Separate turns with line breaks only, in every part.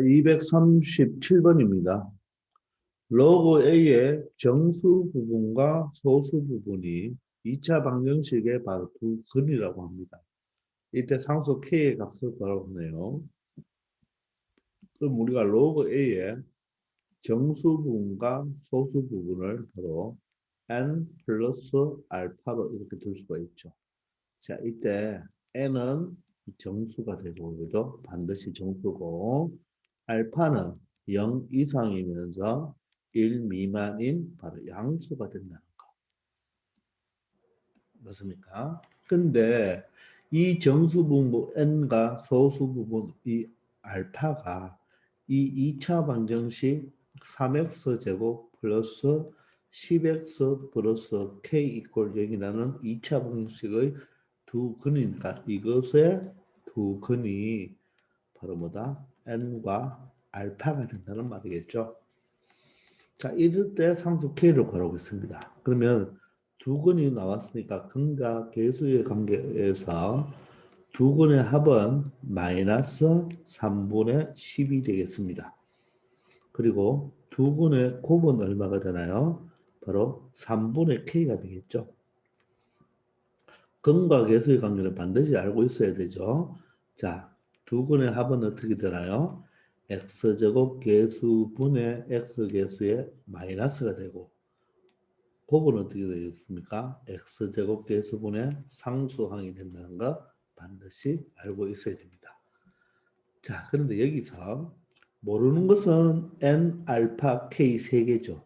237번입니다. 로그 A의 정수 부분과 소수 부분이 2차 방정식의 바로 두 근이라고 합니다. 이때 상수 K의 값을 구하라고 하네요. 그럼 우리가 로그 A의 정수 부분과 소수 부분을 바로 n 플러스 알파로 이렇게 둘 수가 있죠. 자, 이때 n은 정수가 되고, 그죠? 반드시 정수고, 알파는 0 이상이면서 1 미만인 바로 양수가 된다는 거. 맞습니까? 근데 이 정수 부분 n과 소수 부분 이 알파가 이 2차 방정식 3x 제곱 플러스 10x 플러스 k 이퀄 0이라는 2차 방정식의 두 근이니까 이것의 두 근이 바로 뭐다? n과 알파가 된다는 말이겠죠. 자, 이럴 때 상수 k를 구하겠습니다. 그러면 두 근이 나왔으니까 근과 계수의 관계에서 두 근의 합은 마이너스 3분의 10이 되겠습니다. 그리고 두 근의 곱은 얼마가 되나요? 바로 3분의 k가 되겠죠. 근과 계수의 관계를 반드시 알고 있어야 되죠. 자, 두 근의 합은 어떻게 되나요? x제곱 계수분의 x계수의 마이너스가 되고 곱은 어떻게 되겠습니까? x제곱 계수분의 상수항이 된다는 거 반드시 알고 있어야 됩니다. 자, 그런데 여기서 모르는 것은 n, 알파, k 세 개죠.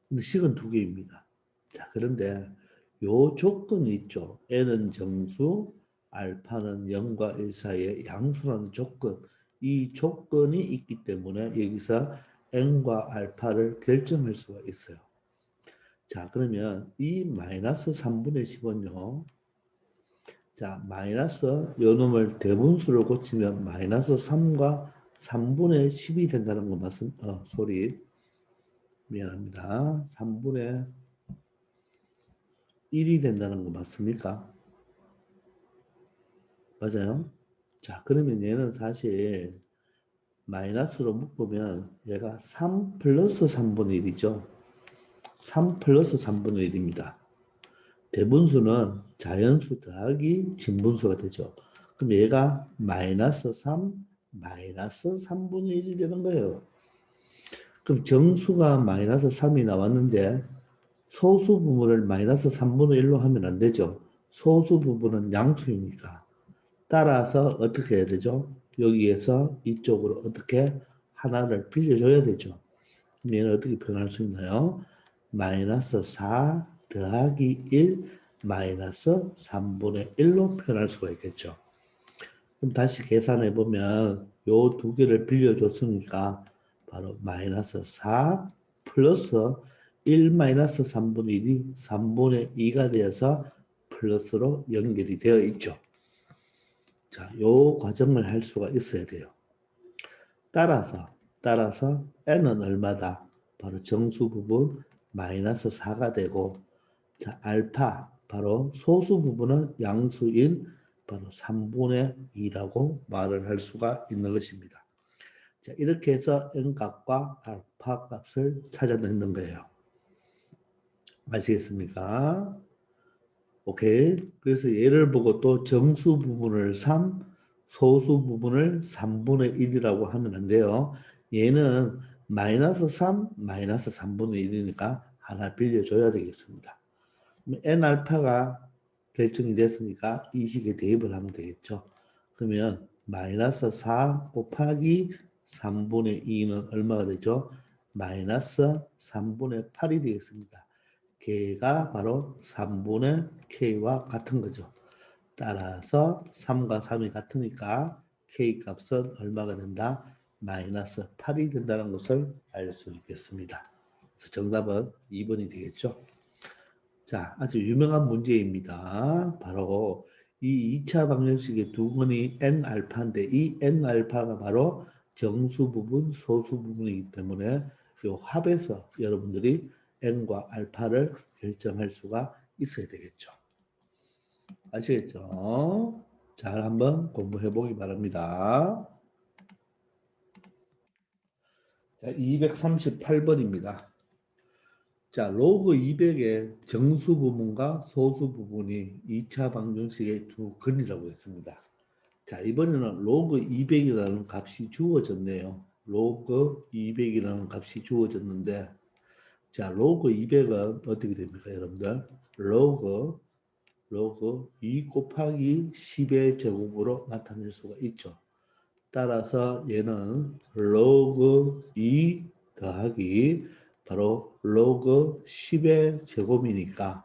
근데 식은 두 개입니다. 자, 그런데 요 조건이 있죠. n은 정수, 알파는 0과 1 사이에 양수라는 조건. 이 조건이 있기 때문에 여기서 n과 알파를 결정할 수가 있어요. 자, 그러면 이 마이너스 3분의 10은요. 자, 마이너스 요 놈을 대분수로 고치면 마이너스 3과 3분의 10이 된다는 거 맞습니까? 소리. 미안합니다. 3분의 1이 된다는 거 맞습니까? 맞아요? 자, 그러면 얘는 사실 마이너스로 묶으면 얘가 3 플러스 3분의 1이죠. 3 플러스 3분의 1입니다. 대분수는 자연수 더하기 진분수가 되죠. 그럼 얘가 마이너스 3, 마이너스 3분의 1이 되는 거예요. 그럼 정수가 마이너스 3이 나왔는데 소수 부분을 마이너스 3분의 1로 하면 안 되죠. 소수 부분은 양수이니까. 따라서 어떻게 해야 되죠? 여기에서 이쪽으로 어떻게 하나를 빌려줘야 되죠. 그럼 얘는 어떻게 표현할 수 있나요? 마이너스 4 더하기 1 마이너스 3분의 1로 표현할 수가 있겠죠. 그럼 다시 계산해 보면 요 두 개를 빌려줬으니까 바로 마이너스 4 플러스 1 마이너스 3분의 1이 3분의 2가 되어서 플러스로 연결이 되어 있죠. 자, 요 과정을 할 수가 있어야 돼요. 따라서 n은 얼마다? 바로 정수 부분 마이너스 4가 되고 자, 알파 바로 소수 부분은 양수인 바로 3분의 2라고 말을 할 수가 있는 것입니다. 자, 이렇게 해서 n값과 알파 값을 찾아내는 거예요. 아시겠습니까? 오케이. 그래서 얘를 보고 또 정수 부분을 3, 소수 부분을 3분의 1이라고 하면 안 돼요. 얘는 마이너스 3, 마이너스 3분의 1이니까 하나 빌려줘야 되겠습니다. n 알파가 결정이 됐으니까 이 식에 대입을 하면 되겠죠. 그러면 마이너스 4 곱하기 3분의 2는 얼마가 되죠? 마이너스 3분의 8이 되겠습니다. 걔가 바로 3분의 k와 같은 거죠. 따라서 3과 3이 같으니까 k 값은 얼마가 된다? 마이너스 8이 된다는 것을 알 수 있겠습니다. 그래서 정답은 2번이 되겠죠. 자, 아주 유명한 문제입니다. 바로 이 2차 방정식의 두 근이 n알파인데 이 n알파가 바로 정수 부분, 소수 부분이기 때문에 이 합에서 여러분들이 n과 알파를 결정할 수가 있어야 되겠죠. 아시겠죠? 잘 한번 공부해 보기 바랍니다. 자, 238번입니다. 자, 로그 200의 정수 부분과 소수 부분이 2차 방정식의 두 근이라고 했습니다. 자, 이번에는 로그 200이라는 값이 주어졌네요. 로그 200이라는 값이 주어졌는데, 자, 로그 200은 어떻게 됩니까, 여러분들? 로그 2 곱하기 10의 제곱으로 나타낼 수가 있죠. 따라서 얘는 로그 2 더하기 바로 로그 10의 제곱이니까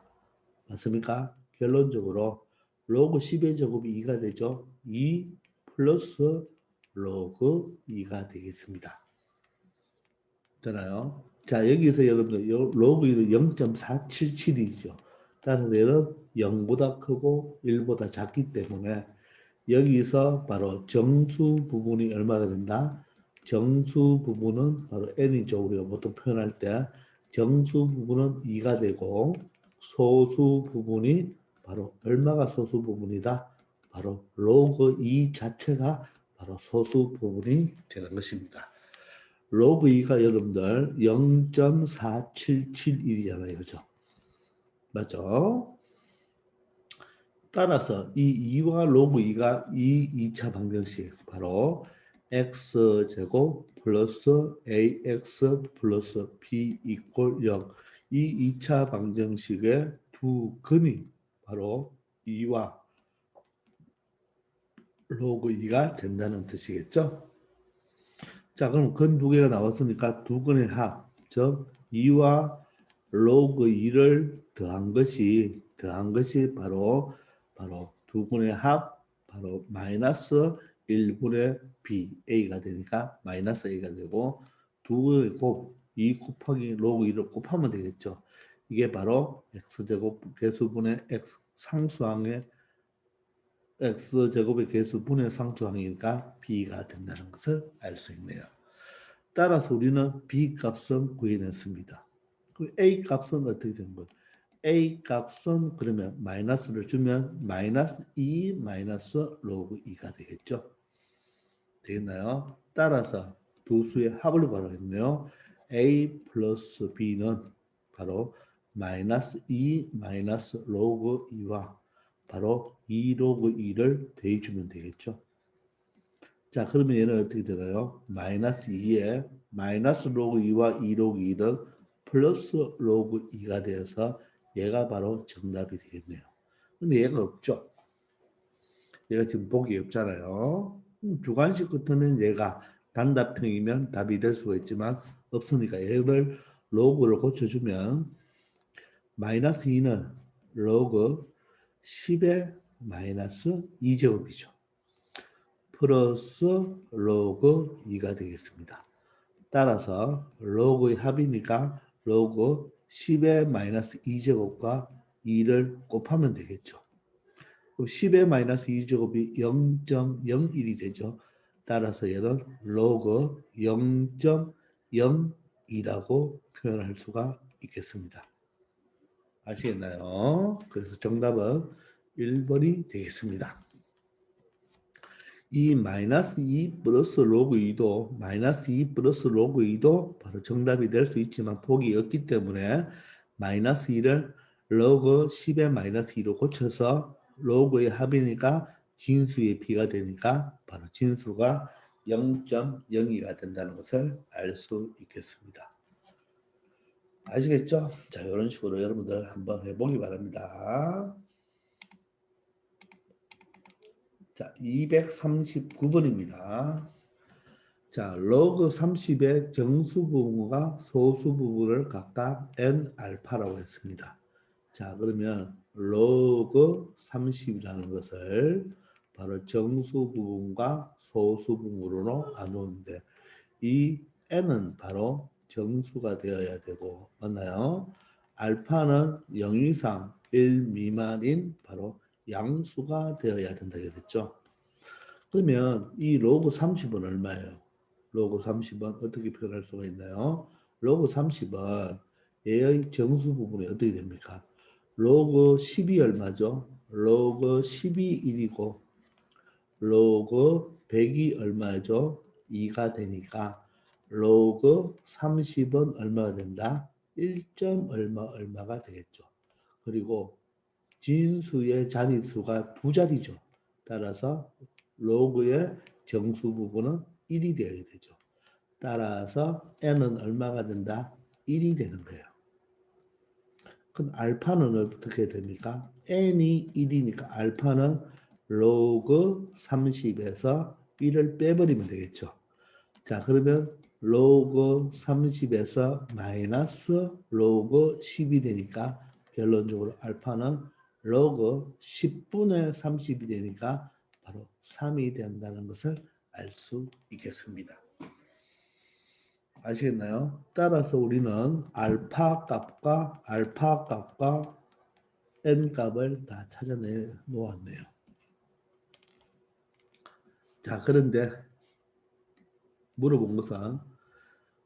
맞습니까? 결론적으로 로그 10의 제곱이 2가 되죠. 2 플러스 로그 2가 되겠습니다. 되나요? 자, 여기서 여러분들 로그 1은 0.477이죠. 따라서 얘는 0보다 크고 1보다 작기 때문에 여기서 바로 정수 부분이 얼마가 된다? 정수 부분은 바로 n이죠. 우리가 보통 표현할 때 정수 부분은 2가 되고 소수 부분이 바로 얼마가 소수 부분이다? 바로 로그 2 자체가 바로 소수 부분이 되는 것입니다. 로그 2가 여러분들 0.4771이잖아요. 그죠? 맞죠? 따라서 이 2와 로그 2가 이 2차 방정식 바로 x제곱 플러스 ax 플러스 b 이꼴 0 이 2차 방정식의 두 근이 바로 2와 로그 2가 된다는 뜻이겠죠. 자, 그럼 근 두 개가 나왔으니까 두 근의 합, 즉 2와 로그 2를 더한 것이 바로 두 근의 합, 바로 마이너스 1분의 b, a가 되니까 마이너스 a가 되고 두 근의 곱, 2 곱하기 로그 2를 곱하면 되겠죠. 이게 바로 x제곱 개수분의 x 상수항의 x제곱의 개수분의 상수항이니까 b가 된다는 것을 알 수 있네요. 따라서 우리는 b 값은 구해냈습니다. a 값은 어떻게 되는 거예요? a 값은 그러면 마이너스를 주면 마이너스 2 마이너스 로그 2가 되겠죠. 되겠나요? 따라서 두 수의 합을 구하겠네요. a 플러스 b는 바로 마이너스 2 마이너스 로그 2와 바로 2 로그 2를 더해주면 되겠죠. 자, 그러면 얘는 어떻게 되나요? 마이너스 2에 마이너스 로그 2와 2 로그 2는 플러스 로그 2가 되어서 얘가 바로 정답이 되겠네요. 근데 얘가 없죠. 얘가 지금 보기 없잖아요. 주관식 같으면 얘가 단답형이면 답이 될 수가 있지만 없으니까 얘를 로그를 고쳐주면 마이너스 2는 로그 10의 마이너스 2제곱이죠. 플러스 로그 2가 되겠습니다. 따라서 로그의 합이니까 로그 10의 마이너스 2제곱과 2를 곱하면 되겠죠. 그럼 10의 마이너스 2제곱이 0.01이 되죠. 따라서 얘는 로그 0.02라고 표현할 수가 있겠습니다. 아시겠나요? 그래서 정답은 1번이 되겠습니다. 이 마이너스 2 플러스 로그 2도 마이너스 2 플러스 로그 2도 바로 정답이 될 수 있지만 폭이 없기 때문에 마이너스 2를 로그 10의 마이너스 2로 고쳐서 로그의 합이니까 진수의 b가 되니까 바로 진수가 0.02가 된다는 것을 알 수 있겠습니다. 아시겠죠? 자, 이런 식으로 여러분들 한번 해보기 바랍니다. 자, 239번입니다. 자, 로그 30의 정수 부분과 소수 부분을 각각 n 알파라고 했습니다. 자, 그러면 로그 30이라는 것을 바로 정수 부분과 소수 부분으로 나누는데 이 n은 바로 정수가 되어야 되고 맞나요? 알파는 0 이상 1 미만인 바로 양수가 되어야 된다 그랬죠. 그러면 이 로그 30은 얼마예요? 로그 30은 어떻게 표현할 수가 있나요? 로그 30은 얘의 정수 부분이 어떻게 됩니까? 로그 10이 얼마죠? 로그 10이 1이고 로그 100이 얼마죠? 2가 되니까 로그 30은 얼마가 된다? 1점 얼마가 되겠죠. 그리고 진수의 자릿수가 두 자리죠. 따라서 로그의 정수 부분은 1이 되어야 되죠. 따라서 n은 얼마가 된다? 1이 되는 거예요. 그럼 알파는 어떻게 됩니까? n이 1이니까 알파는 로그 30에서 1을 빼버리면 되겠죠. 자, 그러면 로그 30에서 마이너스 로그 10이 되니까 결론적으로 알파는 로그 10분의 30이 되니까 바로 3이 된다는 것을 알 수 있겠습니다. 아시겠나요? 따라서 우리는 알파 값과 n 값을 다 찾아내 놓았네요. 자, 그런데 물어본 것은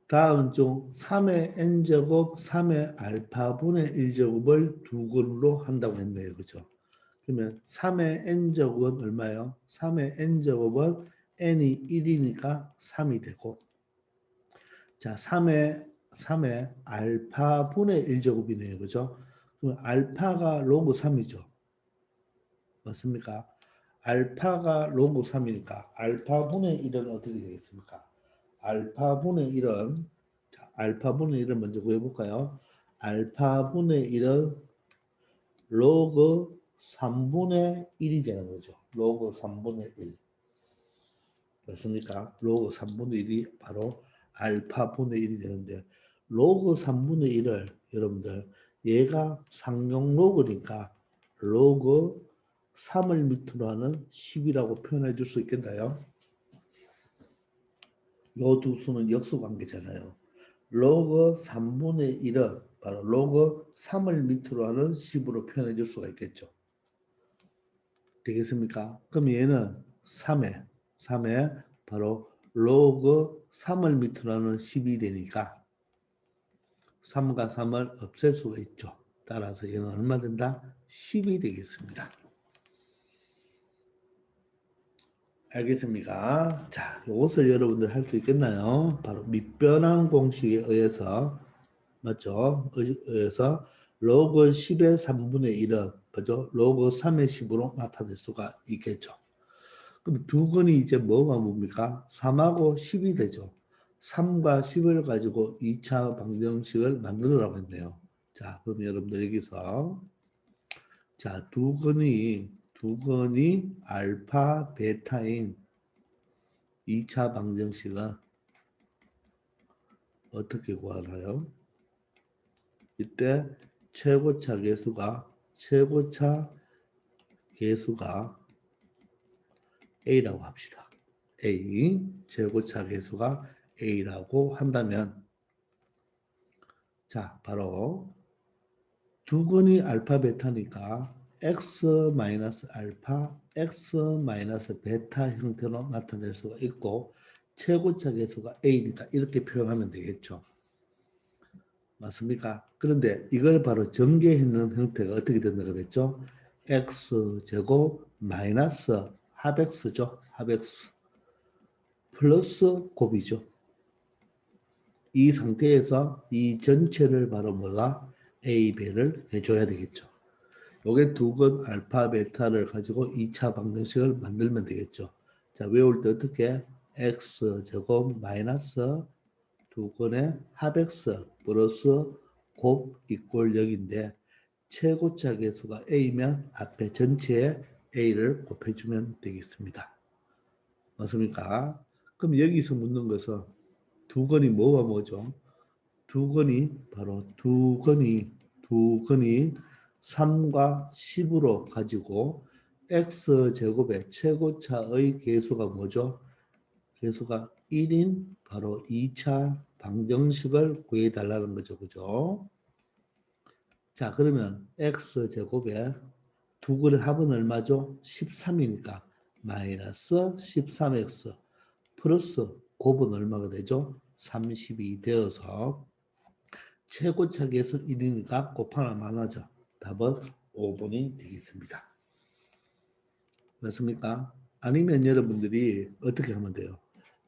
다음 중 3의 n제곱, 3의 알파분의 1제곱을 두 근으로 한다고 했네요. 그죠? 그러면 3의 n제곱은 얼마예요? 3의 n제곱은 n이 1이니까 3이 되고, 자, 3의 알파분의 1제곱이네요. 그죠? 그럼 알파가 로그 3이죠. 맞습니까? 알파가 로그 3이니까 알파분의 1은 어떻게 되겠습니까? 알파분의 1은 자, 알파분의 1을 먼저 구해볼까요? 알파분의 1은 로그 3분의 1이 되는 거죠. 로그 3분의 1. 맞습니까? 로그 3분의 1이 바로 알파분의 1이 되는데 로그 3분의 1을 여러분들 얘가 상용 로그니까 로그 3을 밑으로 하는 10이라고 표현해 줄 수 있겠나요? 요 두 수는 역수관계잖아요. 로그 3분의 1은 바로 로그 3을 밑으로 하는 10으로 표현해 줄 수가 있겠죠. 되겠습니까? 그럼 얘는 3에 바로 로그 3을 밑으로 하는 10이 되니까 3과 3을 없앨 수가 있죠. 따라서 얘는 얼마 된다? 10이 되겠습니다. 알겠습니까? 자, 이것을 여러분들 할 수 있겠나요? 바로 밑변환 공식에 의해서 맞죠? 의해서 로그 10의 3분의 1은 그죠? 로그 3의 10으로 나타낼 수가 있겠죠. 그럼 두 근이 이제 뭐가 뭡니까? 3하고 10이 되죠. 3과 10을 가지고 2차 방정식을 만들으라고 했네요. 자, 그럼 여러분들 여기서 자, 두 근이 알파, 베타인 2차 방정식은 어떻게 구하나요? 이때 최고차 계수가 A라고 합시다. A, 최고차 계수가 A라고 한다면 자, 바로 두 근이 알파, 베타니까 X-알파, X-베타 형태로 나타낼 수가 있고 최고차 계수가 A니까 이렇게 표현하면 되겠죠. 맞습니까? 그런데 이걸 바로 전개했는 형태가 어떻게 된다고 그랬죠? X제곱 마이너스 합X죠. 합X 플러스 곱이죠. 이 상태에서 이 전체를 바로 뭐가 A 배를 해줘야 되겠죠. 요게 두 근 알파 베타를 가지고 2차 방정식을 만들면 되겠죠. 자, 외울 때 어떻게 X제곱 마이너스 두 근의 합X 플러스 곱 이꼴 0인데 최고차 계수가 A면 앞에 전체에 A를 곱해주면 되겠습니다. 맞습니까? 그럼 여기서 묻는 것은 두 근이 뭐가 뭐죠? 두 근이 바로 두 근이 3과 10으로 가지고 X제곱의 최고차의 계수가 뭐죠? 계수가 1인 바로 2차 방정식을 구해달라는 거죠. 그죠? 자, 그러면 X제곱에 두 근의 합은 얼마죠? 13이니까 마이너스 13X 플러스 곱은 얼마가 되죠? 30이 되어서 최고차 계수 1이니까 곱하면 하죠. 답은 5번이 되겠습니다. 맞습니까? 아니면 여러분들이 어떻게 하면 돼요?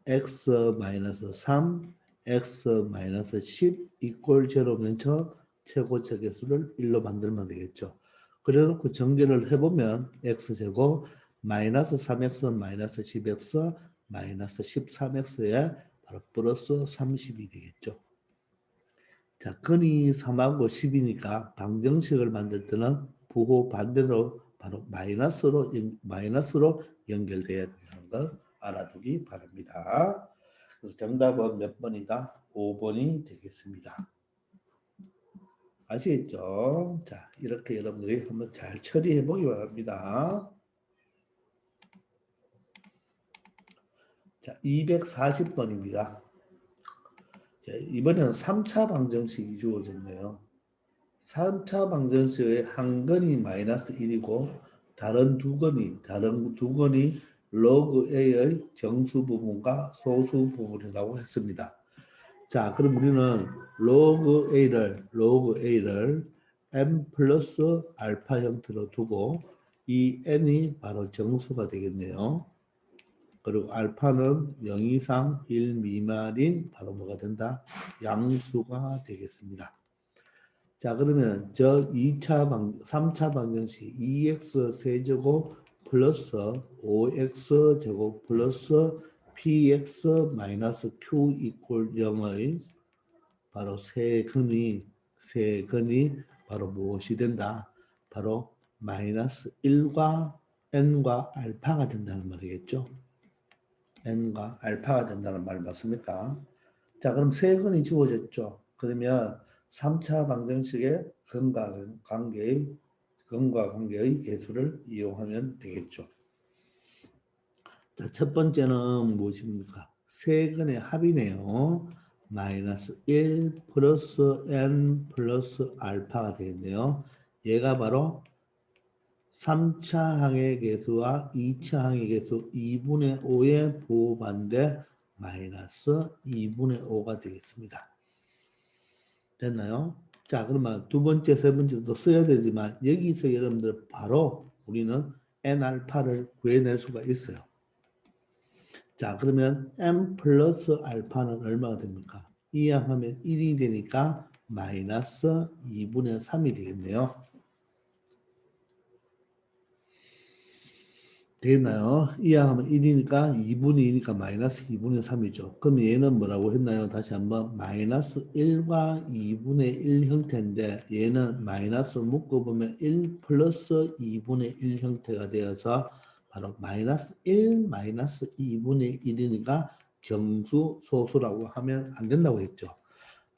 X-3 x 마이너스 10 이꼴 제로면 저 최고차 계수를 1로 만들면 되겠죠. 그래놓고 전개를 해보면 x제곱 마이너스 3x 마이너스 10x 마이너스 13x에 바로 플러스 30이 되겠죠. 자, 근이 3하고 10이니까 방정식을 만들 때는 부호 반대로 바로 마이너스로 연결돼야 된다는 것 알아두기 바랍니다. 그래서 정답은 몇 번이다? 5번이 되겠습니다. 아시겠죠? 자, 이렇게 여러분들이 한번 잘 처리해 보기 바랍니다. 자, 240번입니다. 자, 이번에는 3차 방정식이 주어졌네요. 3차 방정식의 한 건이 마이너스 1이고 다른 두 건이 로그 A의 정수 부분과 소수 부분이라고 했습니다. 자, 그럼 우리는 로그 A를 n 플러스 알파 형태로 두고 이 n이 바로 정수가 되겠네요. 그리고 알파는 0 이상 1 미만인 바로 뭐가 된다? 양수가 되겠습니다. 자, 그러면 저 3차 방정식 2x 세제곱 플러스 5x 제곱 플러스 px 마이너스 q 이꼴 0의 바로 세근이 바로 무엇이 된다? 바로 마이너스 1과 n과 알파가 된다는 말이겠죠. n과 알파가 된다는 말 맞습니까? 자, 그럼 세근이 주어졌죠. 그러면 3차 방정식의 근과 관계의 계수를 이용하면 되겠죠. 자, 첫 번째는 무엇입니까? 세근의 합이네요. 마이너스 1 플러스 n 플러스 알파가 되겠네요. 얘가 바로 3차 항의 계수와 2차 항의 계수 2분의 5의 부호반대 마이너스 2분의 5가 되겠습니다. 됐나요? 자, 그러면 두 번째, 세 번째도 써야 되지만 여기서 여러분들 바로 우리는 n알파를 구해낼 수가 있어요. 자, 그러면 n 플러스 알파는 얼마가 됩니까? 이항하면 1이 되니까 마이너스 2분의 3이 되겠네요. 되겠나요? 이항하면 1이니까 2분의 2니까 마이너스 2분의 3이죠. 그럼 얘는 뭐라고 했나요? 다시 한번 마이너스 1과 2분의 1 형태인데 얘는 마이너스 묶어보면 1 플러스 2분의 1 형태가 되어서 바로 마이너스 1 마이너스 2분의 1이니까 정수 소수라고 하면 안 된다고 했죠.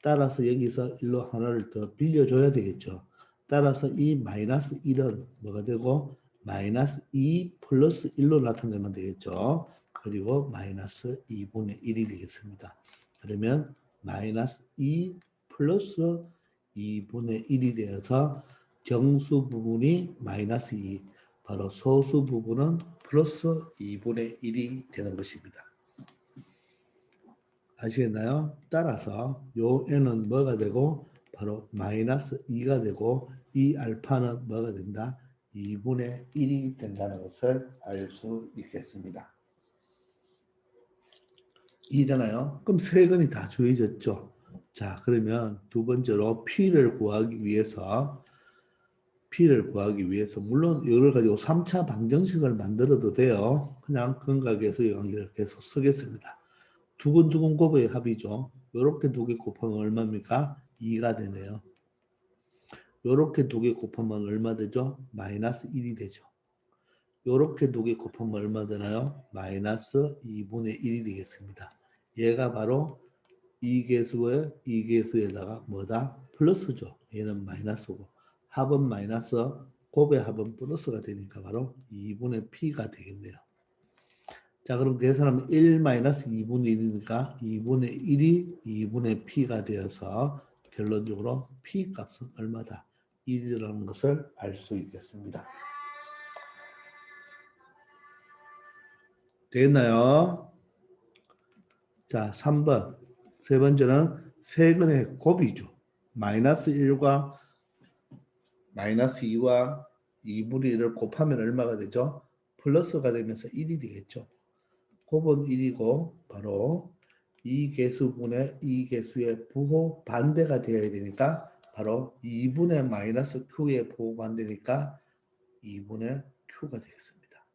따라서 여기서 1로 하나를 더 빌려줘야 되겠죠. 따라서 이 마이너스 1은 뭐가 되고 마이너스 2 플러스 1로 나타내면 되겠죠. 그리고 마이너스 2분의 1이 되겠습니다. 그러면 마이너스 2 플러스 2분의 1이 되어서 정수 부분이 마이너스 2, 바로 소수 부분은 플러스 2분의 1이 되는 것입니다. 아시겠나요? 따라서 요 n은 뭐가 되고 바로 마이너스 2가 되고 이 알파는 뭐가 된다? 2분의 1이 된다는 것을 알 수 있겠습니다. 이해되나요? 그럼 세근이 다 주어졌죠. 자, 그러면 두 번째로 P를 구하기 위해서 물론 이걸 가지고 3차 방정식을 만들어도 돼요. 그냥 근각에서의 관계를 계속 쓰겠습니다. 두근두근 곱의 합이죠. 요렇게 두 개 곱하면 얼마입니까? 2가 되네요. 요렇게 두 개 곱하면 얼마 되죠? 마이너스 1이 되죠. 요렇게 두 개 곱하면 얼마 되나요? 마이너스 2분의 1이 되겠습니다. 얘가 바로 이 계수에다가 뭐다? 플러스죠. 얘는 마이너스고 합은 마이너스, 곱의 합은 플러스가 되니까 바로 2분의 P가 되겠네요. 자, 그럼 계산하면 1-2분의 1이니까 2분의 1이 2분의 P가 되어서 결론적으로 P 값은 얼마다? 1이라는 것을 알 수 있겠습니다. 되겠나요? 자, 3번. 세 번째는 세근의 곱이죠. 마이너스 1과 마이너스 2와 2분의 1을 곱하면 얼마가 되죠? 플러스가 되면서 1이 되겠죠. 곱은 1이고 바로 이 개수분의 이 개수의 부호 반대가 되어야 되니까 바로 2분의 마이너스 Q의 부호 반대니까 2분의 Q가 되겠습니다.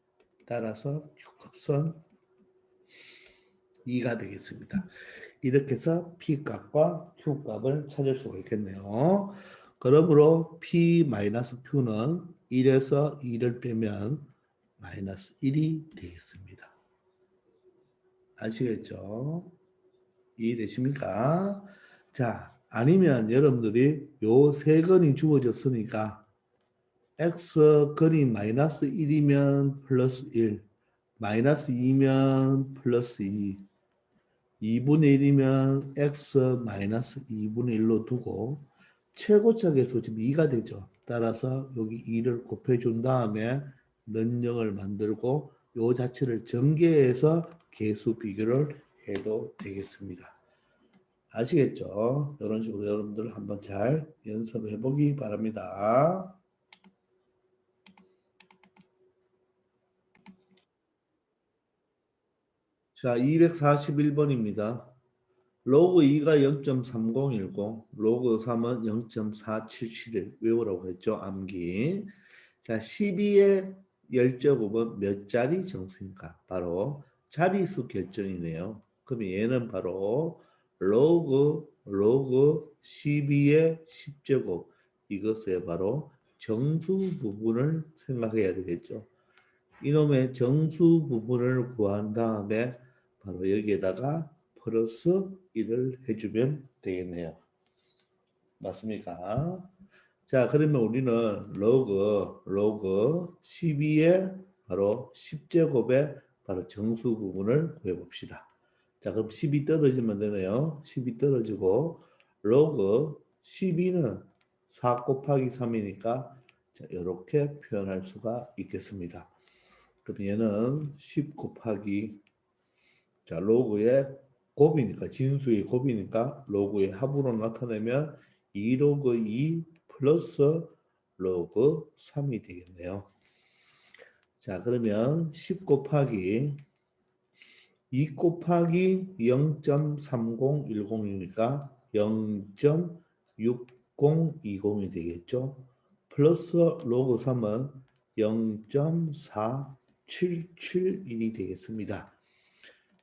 따라서 Q값은 2가 되겠습니다. 이렇게 해서 P값과 Q값을 찾을 수가 있겠네요. 그러므로 P-Q는 1에서 2를 빼면 마이너스 1이 되겠습니다. 아시겠죠? 이해되십니까? 자, 아니면 여러분들이 요 세 건이 주어졌으니까 x 건이 마이너스 1이면 플러스 1, 마이너스 2면 플러스 2, 2분의 1이면 x 마이너스 2분의 1로 두고 최고차 계수 지금 2가 되죠. 따라서 여기 2를 곱해준 다음에 는영을 만들고 요 자체를 전개해서 계수 비교를 해도 되겠습니다. 아시겠죠? 이런 식으로 여러분들 한번 잘 연습해 보기 바랍니다. 자, 241번입니다. 로그 2가 0.3010, 로그 3은 0.4771 외우라고 했죠. 암기. 자, 12의 열제곱은 몇 자리 정수인가? 바로 자리수 결정이네요. 그럼 얘는 바로 로그 12의 10제곱 이것의 바로 정수 부분을 생각해야 되겠죠. 이놈의 정수 부분을 구한 다음에 바로 여기에다가 플러스 1을 해주면 되겠네요. 맞습니까? 자, 그러면 우리는 로그 12의 바로 10제곱의 바로 정수 부분을 구해봅시다. 자, 그럼 10이 떨어지면 되네요. 10이 떨어지고 로그 12는 4 곱하기 3이니까 자, 이렇게 표현할 수가 있겠습니다. 그럼 얘는 10 곱하기 자, 로그의 곱이니까 진수의 곱이니까 로그의 합으로 나타내면 2로그 2 플러스 로그 3이 되겠네요. 자, 그러면 10 곱하기 2 곱하기 0.3010이니까 0.6020이 되겠죠. 플러스 로그 3은 0.4771이 되겠습니다.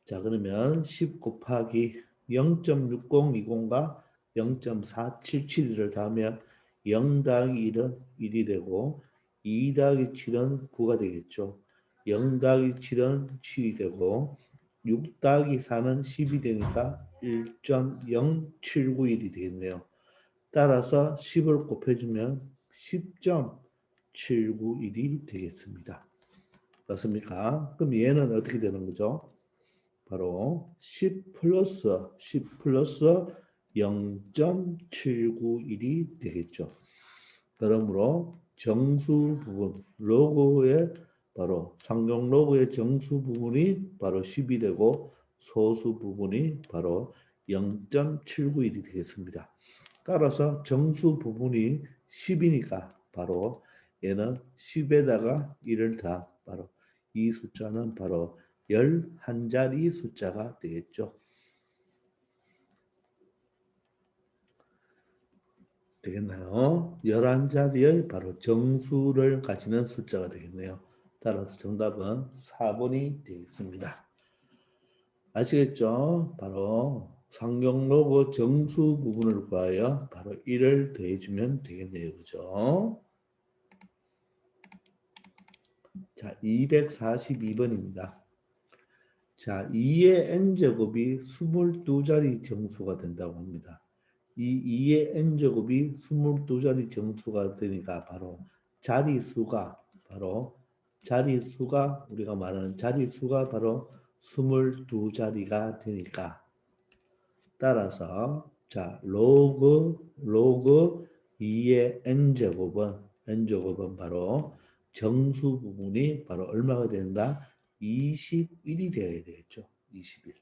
자, 그러면 10 곱하기 0.6020과 0.4771을 더하면 0 더하기 1은 1이 되고 2 더하기 7은 9가 되겠죠. 0 더하기 7은 7이 되고 6 더하기 4는 10이 되니까 1.0791이 되겠네요. 따라서 10을 곱해주면 10.791이 되겠습니다. 맞습니까? 그럼 얘는 어떻게 되는 거죠? 바로 10 플러스 0.791이 되겠죠. 그러므로 정수 부분, 로그의 바로 상용 로그의 정수 부분이 바로 10이 되고 소수 부분이 바로 0.791이 되겠습니다. 따라서 정수 부분이 10이니까 바로 얘는 10에다가 1을 다 바로 이 숫자는 바로 11자리 숫자가 되겠죠. 되겠나요? 11자리의 바로 정수를 가지는 숫자가 되겠네요. 따라서 정답은 4번이 되겠습니다. 아시겠죠? 바로 상경 로그 정수 부분을 구하여 바로 1을 더해주면 되겠네요. 그죠? 자, 242번입니다. 자, 2의 n제곱이 22자리 정수가 된다고 합니다. 이 2의 n제곱이 22자리 정수가 되니까 바로 자리수가 우리가 말하는 자리수가 바로 22자리가 되니까 따라서 자, 로그 2의 n제곱은 바로 정수 부분이 바로 얼마가 된다? 21이 되어야 되겠죠. 21.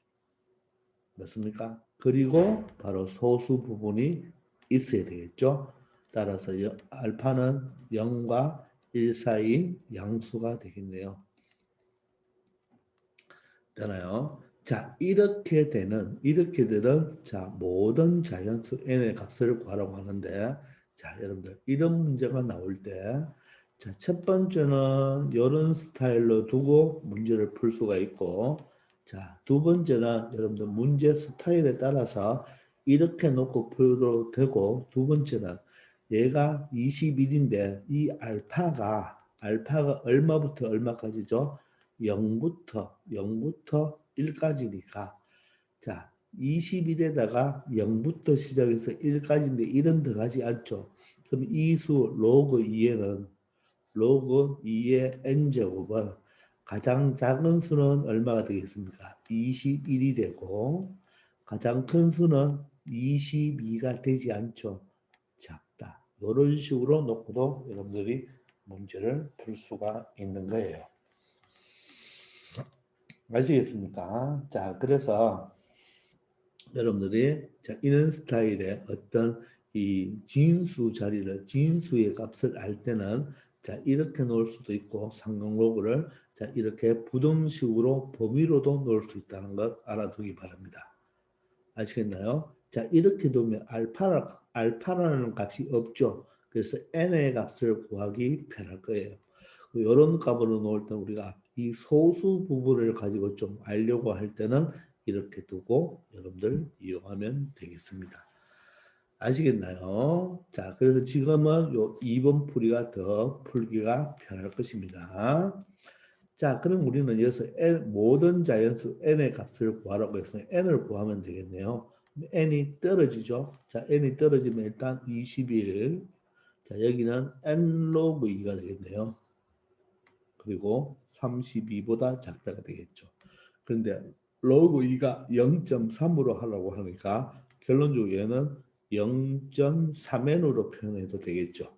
맞습니까? 그리고 바로 소수 부분이 있어야 되겠죠. 따라서 알파는 0과 1 사이인 양수가 되겠네요. 되나요? 자, 이렇게 되는 자, 모든 자연수 n의 값을 구하라고 하는데, 자, 여러분들 이런 문제가 나올 때, 자, 첫 번째는 이런 스타일로 두고 문제를 풀 수가 있고, 자, 두 번째는 여러분들 문제 스타일에 따라서 이렇게 놓고 풀어도 되고, 두 번째는 얘가 21인데 이 알파가 얼마부터 얼마까지죠? 0부터 1까지니까 자 21에다가 0부터 시작해서 1까지인데 1은 더하지 않죠. 그럼 이 수 로그 2에는 로그 2의 n제곱은 가장 작은 수는 얼마가 되겠습니까? 21이 되고 가장 큰 수는 22가 되지 않죠. 작다. 이런 식으로 놓고도 여러분들이 문제를 풀 수가 있는 거예요. 아시겠습니까? 자, 그래서 여러분들이 자, 이런 스타일의 어떤 이 진수의 값을 알 때는 자, 이렇게 놓을 수도 있고 상경로그를 자, 이렇게 부등식으로 범위로도 놓을 수 있다는 것 알아두기 바랍니다. 아시겠나요? 자, 이렇게 두면 알파라는 값이 없죠. 그래서 n의 값을 구하기 편할 거예요. 이런 값으로 놓을 때 우리가 이 소수 부분을 가지고 좀 알려고 할 때는 이렇게 두고 여러분들 이용하면 되겠습니다. 아시겠나요? 자, 그래서 지금은 요 2번 풀이가 더 풀기가 편할 것입니다. 자, 그럼 우리는 여기서 모든 자연수 n의 값을 구하라고 해서 n을 구하면 되겠네요. n이 떨어지죠. 자, n이 떨어지면 일단 21. 자, 여기는 n 로그 2가 되겠네요. 그리고 32보다 작다가 되겠죠. 그런데 로그 2가 0.3으로 하려고 하니까 결론적으로 얘는 0.3n으로 표현해도 되겠죠.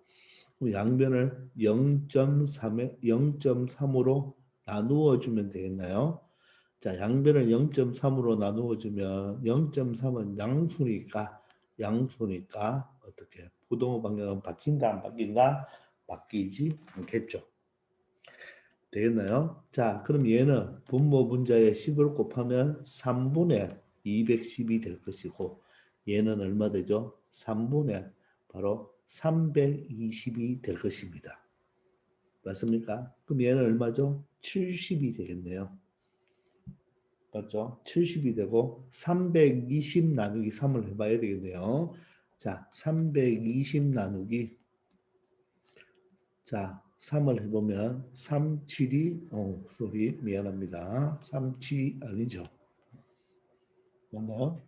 그럼 양변을 0.3으로 나누어 주면 되겠나요? 자, 양변을 0.3으로 나누어 주면 0.3은 양수니까 어떻게 부동호 방향은 바뀐다 안 바뀐다? 바뀌지 않겠죠. 되겠나요? 자, 그럼 얘는 분모 분자에 10을 곱하면 3분의 210이 될 것이고 얘는 얼마 되죠? 3분의 바로 320이 될 것입니다. 맞습니까? 그럼 얘는 얼마죠? 70이 되겠네요. 맞죠? 70이 되고 320 나누기 3을 해봐야 되겠네요. 자, 320 나누기 자, 3을 해보면 3, 7이 소리 미안합니다. 3, 7이 아니죠. 맞나요?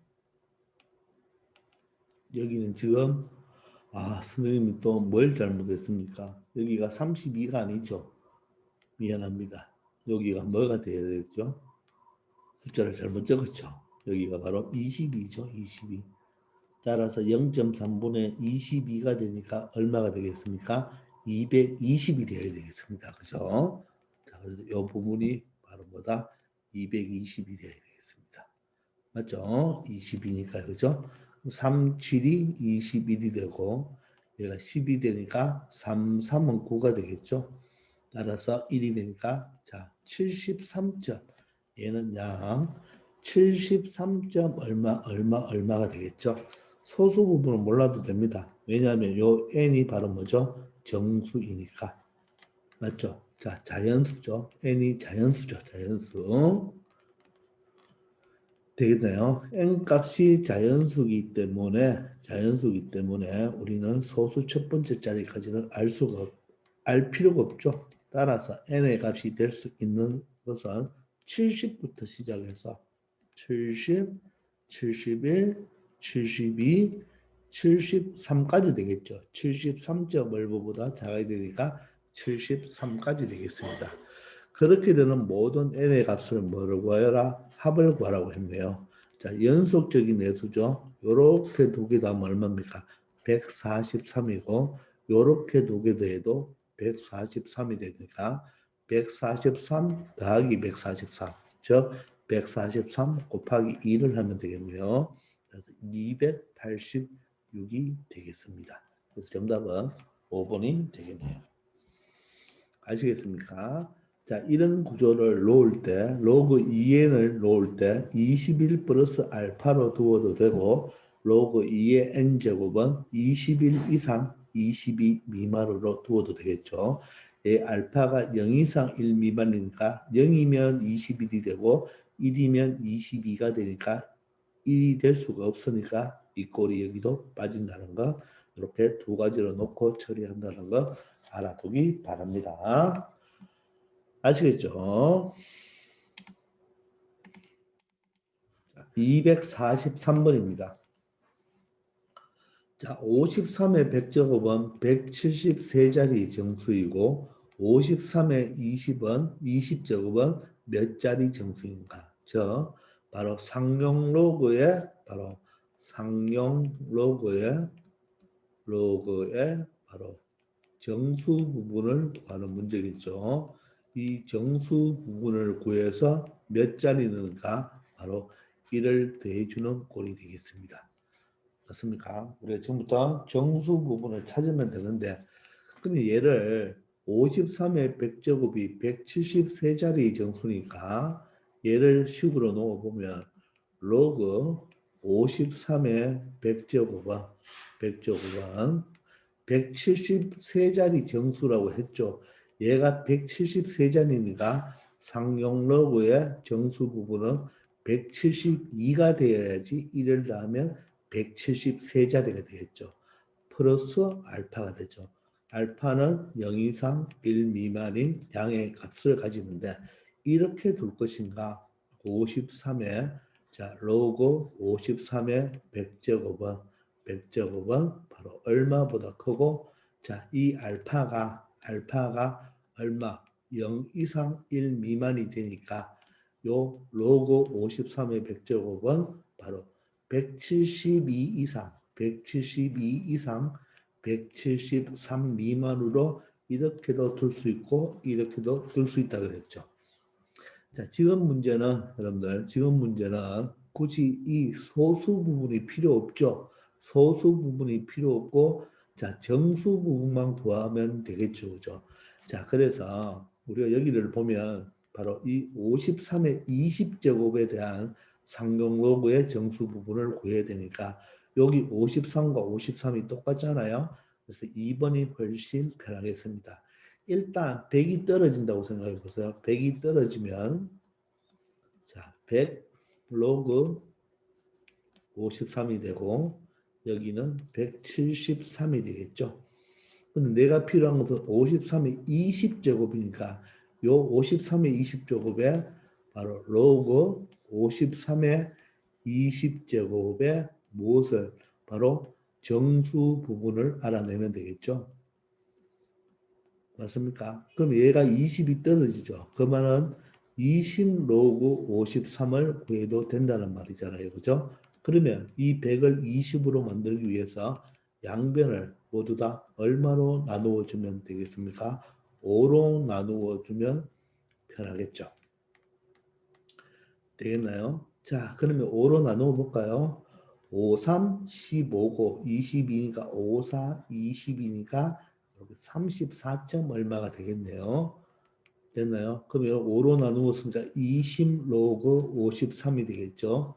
여기는 지금 선생님이 또 뭘 잘못했습니까? 여기가 32가 아니죠. 미안합니다. 여기가 뭐가 돼야 되죠? 숫자를 잘못 적었죠. 여기가 바로 22죠. 22. 따라서 0.3분의 22가 되니까 얼마가 되겠습니까? 220이 되어야 되겠습니다. 그죠? 자, 그래서 이 부분이 바로 뭐다? 220이 되어야 되겠습니다. 맞죠? 20이니까, 그죠? 3, 7이 21이 되고, 얘가 10이 되니까 3, 3은 9가 되겠죠? 따라서 1이 되니까, 자, 73점. 얘는 양 73점 얼마가 되겠죠? 소수 부분은 몰라도 됩니다. 왜냐하면 요 n이 바로 뭐죠? 정수이니까. 맞죠? 자, 자연수죠. n이 자연수죠. 자연수. 되겠네요. n 값이 자연수이기 때문에 우리는 소수 첫 번째 자리까지는 알 필요가 없죠. 따라서 n의 값이 될 수 있는 것은 70부터 시작해서 70, 71, 72, 73까지 되겠죠. 73점 얼마보다 작아야 되니까 73까지 되겠습니다. 그렇게 되는 모든 n의 값을 뭐라고 구하라? 합을 구하라고 했네요. 자, 연속적인 내수죠. 요렇게 두 개 더하면 얼마입니까? 143이고 요렇게 두 개 더해도 143이 되니까 143 더하기 143, 즉 143 곱하기 2를 하면 되겠네요. 그래서 286이 되겠습니다. 그래서 정답은 5번이 되겠네요. 아시겠습니까? 자, 이런 구조를 놓을 때, 로그 2n을 놓을 때 21 플러스 알파로 두어도 되고, 로그 2의 n제곱은 21 이상 22 미만으로 두어도 되겠죠. 알파가 0 이상 1 미만이니까 0이면 21이 되고 1이면 22가 되니까 1이 될 수가 없으니까 이 꼴이 여기도 빠진다는 거, 이렇게 두 가지로 놓고 처리한다는 거 알아두기 바랍니다. 아시겠죠? 243번입니다. 자, 53의 100제곱은 173자리 정수이고 53의 20은 20제곱은 몇 자리 정수인가? 바로 상용로그의 바로 정수 부분을 구하는 문제겠죠. 이 정수 부분을 구해서 몇 자리는가? 바로 1을 더해주는 꼴이 되겠습니다. 맞습니까? 우리가 지금부터 정수 부분을 찾으면 되는데, 그러면 얘를 53의 100제곱이 173자리 정수니까 얘를 식으로 놓아보면 로그 53의 100제곱은 173자리 정수라고 했죠. 얘가 173자리니까 상용 로그의 정수 부분은 172가 되어야지 1을 더하면 173자리가 되겠죠. 플러스 알파가 되죠. 알파는 0 이상 1 미만인 양의 값을 가지는데 이렇게 둘 것인가? 53의 로그 53의 100제곱은 바로 얼마보다 크고, 이 알파가 얼마? 0 이상 1 미만이 되니까 요 로그 53의 100제곱은 바로 172 이상 173 미만으로 이렇게도 둘 수 있고 이렇게도 둘 수 있다 그랬죠. 자, 지금 문제는 여러분들, 굳이 이 소수 부분이 필요 없죠. 소수 부분이 필요 없고, 자, 정수 부분만 구하면 되겠죠. 그죠? 자, 그래서 우리가 여기를 보면 바로 이 53의 20제곱에 대한 상용 로그의 정수 부분을 구해야 되니까 여기 53과 53이 똑같잖아요. 그래서 2번이 훨씬 편하겠습니다. 일단 100이 떨어진다고 생각해 보세요. 100이 떨어지면 100 로그 53이 되고 여기는 173이 되겠죠. 근데 내가 필요한 것은 53의 20제곱이니까 요 53의 20제곱에 바로 로그 53의 20제곱에 무엇을 바로 정수 부분을 알아내면 되겠죠. 맞습니까? 그럼 얘가 20이 떨어지죠. 그 말은 20 로그 53을 구해도 된다는 말이잖아요. 그죠? 그러면 이 100을 20으로 만들기 위해서 양변을 모두 다 얼마로 나누어 주면 되겠습니까? 5로 나누어 주면 편하겠죠. 되겠나요? 자, 그러면 5로 나누어 볼까요? 5, 3, 15고 22니까 5, 4, 20이니까 34점 얼마가 되겠네요. 됐나요? 그러면 5로 나누었으니까 20 로그 53이 되겠죠.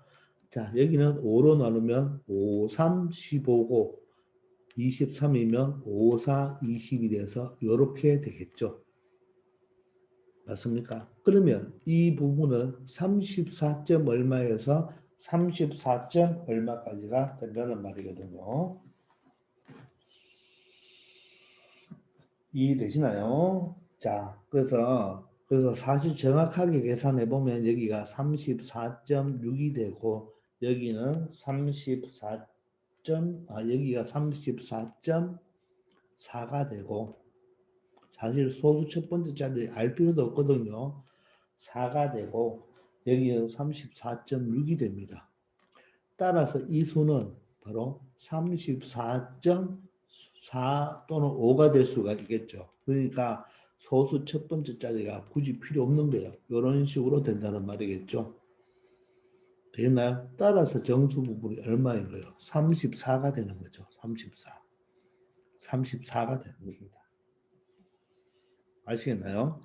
자, 여기는 5로 나누면 5, 3, 15고 23이면 5, 4, 20이 돼서 이렇게 되겠죠. 맞습니까? 그러면 이 부분은 34점 얼마에서 34점 얼마까지가 된다는 말이거든요. 이해되시나요? 자, 그래서 사실 정확하게 계산해 보면 여기가 34.6이 되고 여기는 여기가 34.4가 되고, 사실 소수 첫 번째 자리 알 필요도 없거든요. 4가 되고 여기는 34.6이 됩니다. 따라서 이 수는 바로 34.4 또는 5가 될 수가 있겠죠. 그러니까 소수 첫 번째 자리가 굳이 필요 없는 거예요. 이런 식으로 된다는 말이겠죠. 되겠나요? 따라서 정수 부분이 얼마인 거예요? 34가 되는 거죠. 34가 되는 겁니다. 아시겠나요?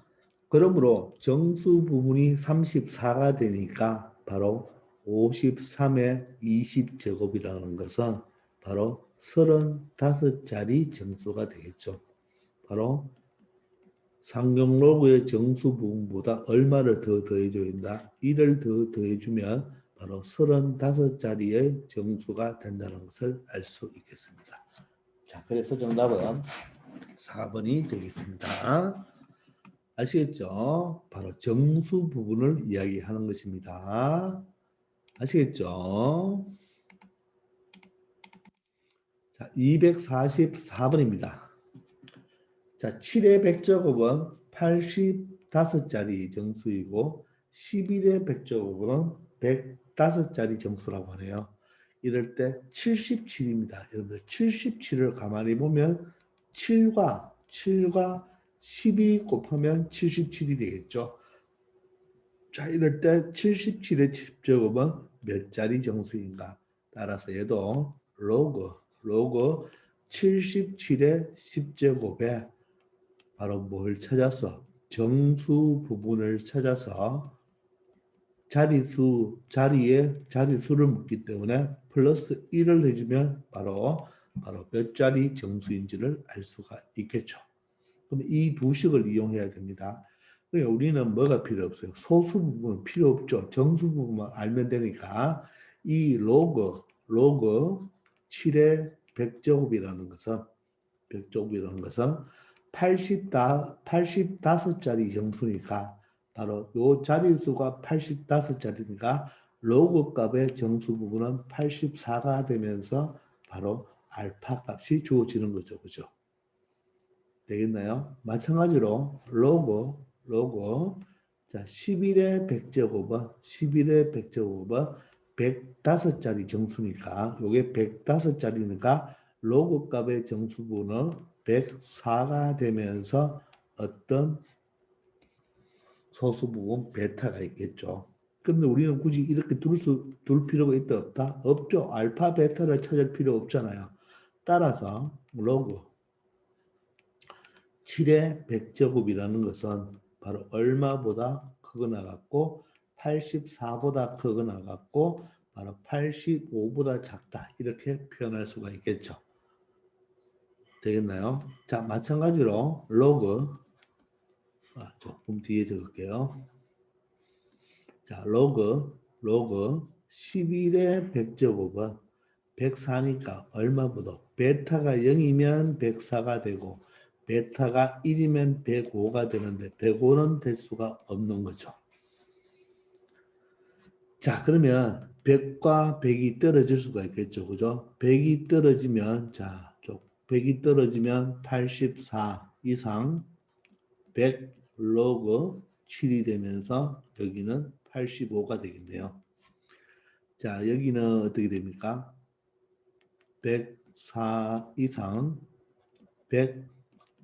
그러므로 정수 부분이 34가 되니까 바로 53의 20제곱이라는 것은 바로 35자리 정수가 되겠죠. 바로 상경로그의 정수 부분보다 얼마를 더 더해줘야 된다? 1을 더 더해주면 바로 35자리의 정수가 된다는 것을 알 수 있겠습니다. 자, 그래서 정답은 4번이 되겠습니다. 아시겠죠? 바로 정수 부분을 이야기하는 것입니다. 아시겠죠? 자, 244번입니다. 자, 7의 백제곱은 85자리 정수이고 11의 백제곱은 105자리 정수라고 하네요. 이럴 때 77입니다. 여러분들 77을 가만히 보면 7과 12 곱하면 77이 되겠죠. 자, 이럴 때 77의 10제곱은 몇 자리 정수인가? 따라서 얘도 로그 77의 10제곱에 바로 뭘 찾아서 정수 부분을 찾아서 자리수를 묻기 때문에 플러스 1을 해주면 바로 몇 자리 정수인지를 알 수가 있겠죠. 그럼 이 두 식을 이용해야 됩니다. 그러니까 우리는 뭐가 필요 없어요? 소수 부분은 필요 없죠. 정수 부분만 알면 되니까 이 로그 7의 100제곱이라는 것은 85자리 정수니까 바로 요 자리수가 85자리니까 로그 값의 정수 부분은 84가 되면서 바로 알파 값이 주어지는 거죠. 그죠? 되겠나요? 마찬가지로 로그 자 11의 100제곱은 105자리 정수니까 요게 105자리니까 로그 값의 정수분은 104가 되면서 어떤 소수 부분 베타가 있겠죠. 근데 우리는 굳이 이렇게 둘 필요가 있다 없다? 없죠. 알파 베타를 찾을 필요 없잖아요. 따라서 로그 7의 100제곱이라는 것은 바로 얼마보다 크거나 같고 84보다 크거나 같고 바로 85보다 작다 이렇게 표현할 수가 있겠죠. 되겠나요? 자, 마찬가지로 로그 조금 뒤에 적을게요. 자, 로그 11의 100제곱은 104니까 얼마보다 베타가 0이면 104가 되고 베타가 1이면 105가 되는데 105는 될 수가 없는 거죠. 자, 그러면 100과 100이 떨어질 수가 있겠죠. 그죠? 100이 떨어지면 100이 떨어지면 84 이상 100 로그 7이 되면서 여기는 85가 되겠네요. 자, 여기는 어떻게 됩니까? 104 이상 100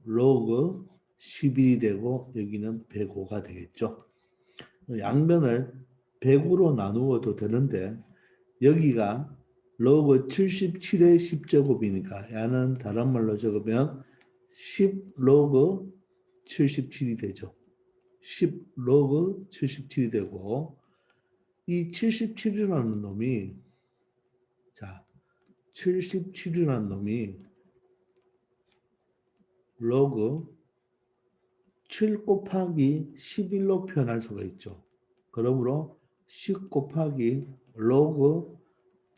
로그 11이 되고 여기는 105가 되겠죠. 양변을 100으로 나누어도 되는데 여기가 로그 77의 10제곱이니까 얘는 다른 말로 적으면 10 로그 77이 되죠. 10 로그 77이 되고 이 77이라는 놈이 77이라는 놈이 로그 7 곱하기 11로 표현할 수가 있죠. 그러므로 10 곱하기 로그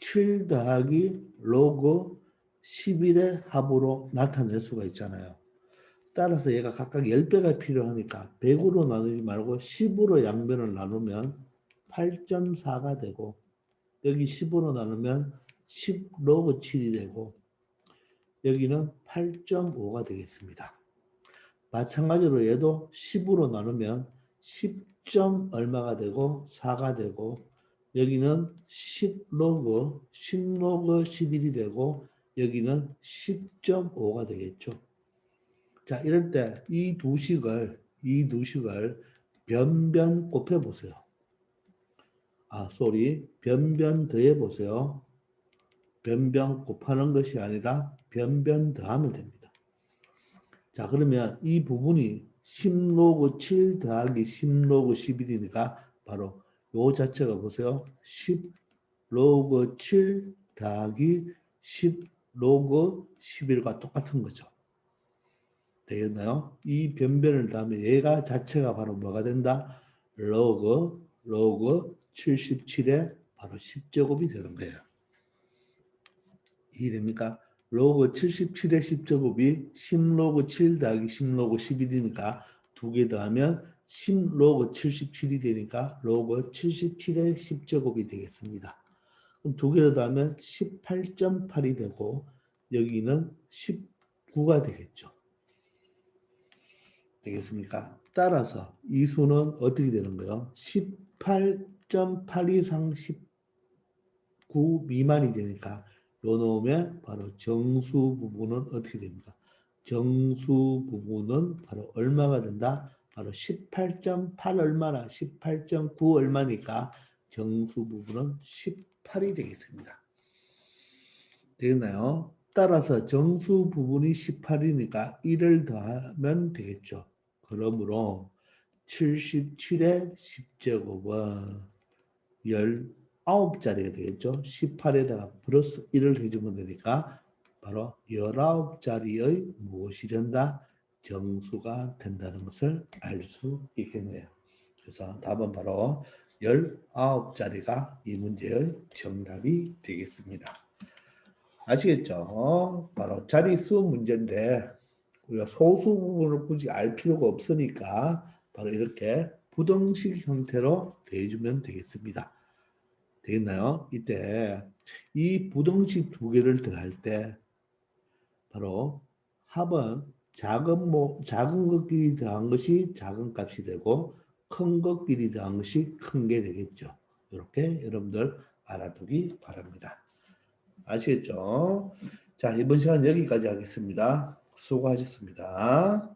7 더하기 로그 11의 합으로 나타낼 수가 있잖아요. 따라서 얘가 각각 10배가 필요하니까 100으로 나누지 말고 10으로 양변을 나누면 8.4가 되고 여기 10으로 나누면 10 로그 7이 되고 여기는 8.5가 되겠습니다. 마찬가지로 얘도 10으로 나누면 10. 얼마가 되고 4가 되고 여기는 10 로그 11이 되고 여기는 10.5가 되겠죠. 자, 이럴 때 이 두 식을 변변 곱해 보세요. 변변 더해 보세요. 변변 곱하는 것이 아니라 변변 더하면 됩니다. 자, 그러면 이 부분이 10로그 7 더하기 10로그 11이니까 바로 요 자체가 보세요. 10로그 7 더하기 10로그 11과 똑같은 거죠. 되겠나요? 이 변변을 다음에 얘가 자체가 바로 뭐가 된다? 로그 77의 바로 10제곱이 되는 거예요. 이해됩니까? 로그 77의 10제곱이 10로그 7 더하기 10로그 11이니까 두 개 더하면 10로그 77이 되니까 로그 77의 10제곱이 되겠습니다. 그럼 두 개를 더하면 18.8이 되고 여기는 19가 되겠죠. 되겠습니까? 따라서 이 수는 어떻게 되는 거예요? 18.8 이상 19 미만이 되니까 요 넣으면 바로 정수 부분은 어떻게 됩니까? 정수 부분은 바로 얼마가 된다? 바로 18.8 얼마나 18.9 얼마니까 정수 부분은 18이 되겠습니다. 되겠나요? 따라서 정수 부분이 18이니까 1을 더하면 되겠죠. 그러므로 77의 10제곱은 19자리가 되겠죠. 18에다가 플러스 1을 해주면 되니까 바로 19자리의 무엇이 된다? 정수가 된다는 것을 알 수 있겠네요. 그래서 답은 바로 19자리가 이 문제의 정답이 되겠습니다. 아시겠죠? 바로 자릿수 문제인데 우리가 소수 부분을 굳이 알 필요가 없으니까 바로 이렇게 부등식 형태로 대해주면 되겠습니다. 되겠나요? 이때 이 부등식 두 개를 더할 때 바로 합은 작은 것끼리 더한 것이 작은 값이 되고 큰 것끼리 더한 것이 큰 게 되겠죠. 이렇게 여러분들 알아두기 바랍니다. 아시겠죠? 자, 이번 시간 여기까지 하겠습니다. 수고하셨습니다.